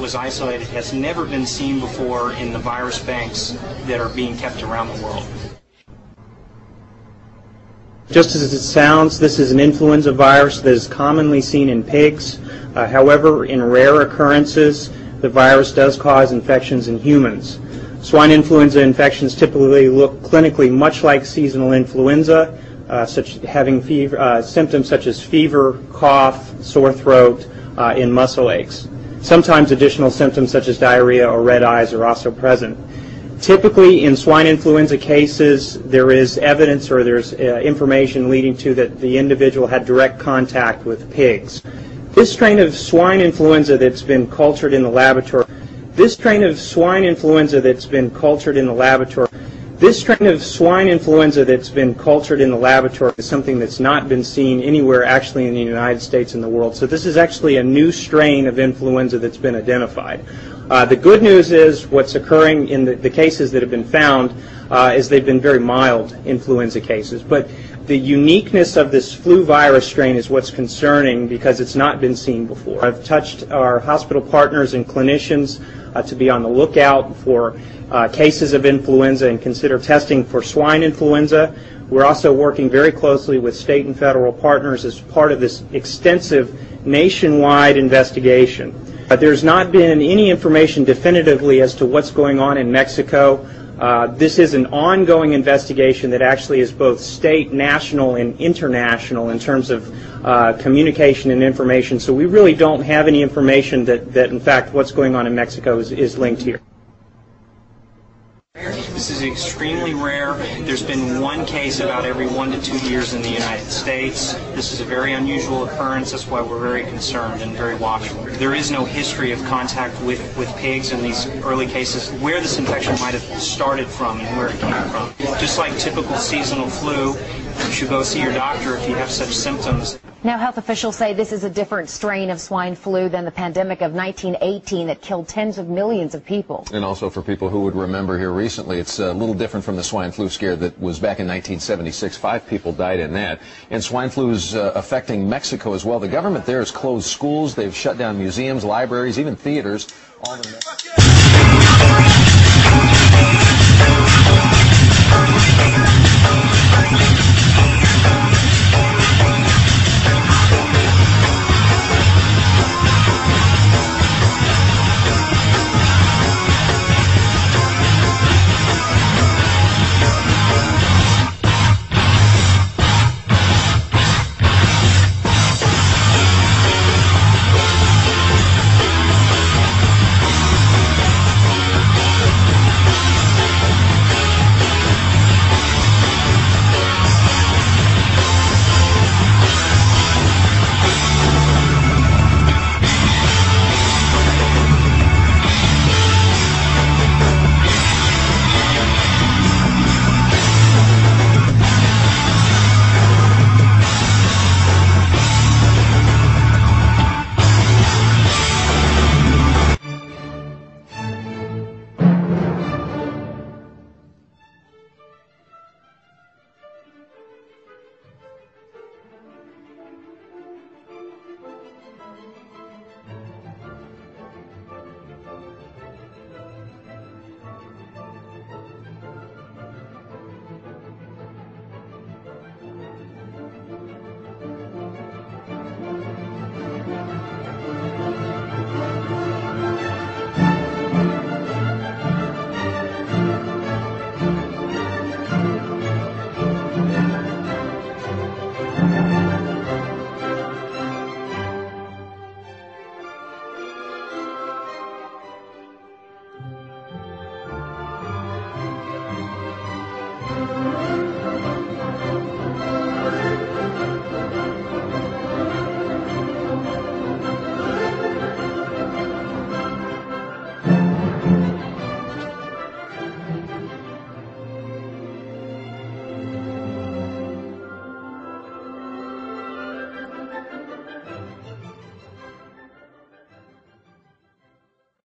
was isolated has never been seen before in the virus banks that are being kept around the world. Just as it sounds, this is an influenza virus that is commonly seen in pigs. However, in rare occurrences, the virus does cause infections in humans. Swine influenza infections typically look clinically much like seasonal influenza, having symptoms such as fever, cough, sore throat, and muscle aches. Sometimes additional symptoms such as diarrhea or red eyes are also present. Typically, in swine influenza cases, there is evidence or there's information leading to that the individual had direct contact with pigs. This strain of swine influenza that's been cultured in the laboratory, is something that's not been seen anywhere actually in the United States and the world. So this is actually a new strain of influenza that's been identified. The good news is what's occurring in the cases that have been found is they've been very mild influenza cases. But the uniqueness of this flu virus strain is what's concerning because it's not been seen before. I've touched our hospital partners and clinicians to be on the lookout for cases of influenza and consider testing for swine influenza. We're also working very closely with state and federal partners as part of this extensive nationwide investigation. There's not been any information definitively as to what's going on in Mexico. This is an ongoing investigation that actually is both state, national, and international in terms of communication and information. So we really don't have any information that in fact what's going on in Mexico is linked here. This is extremely rare. There's been one case about every 1 to 2 years in the United States. This is a very unusual occurrence. That's why we're very concerned and very watchful. There is no history of contact with pigs in these early cases. Where this infection might have started from and where it came from. Just like typical seasonal flu, you should go see your doctor if you have such symptoms. Now, health officials say this is a different strain of swine flu than the pandemic of 1918 that killed tens of millions of people. And also for people who would remember here recently, it's a little different from the swine flu scare that was back in 1976. 5 people died in that. And swine flu is affecting Mexico as well. The government there has closed schools. They've shut down museums, libraries, even theaters. All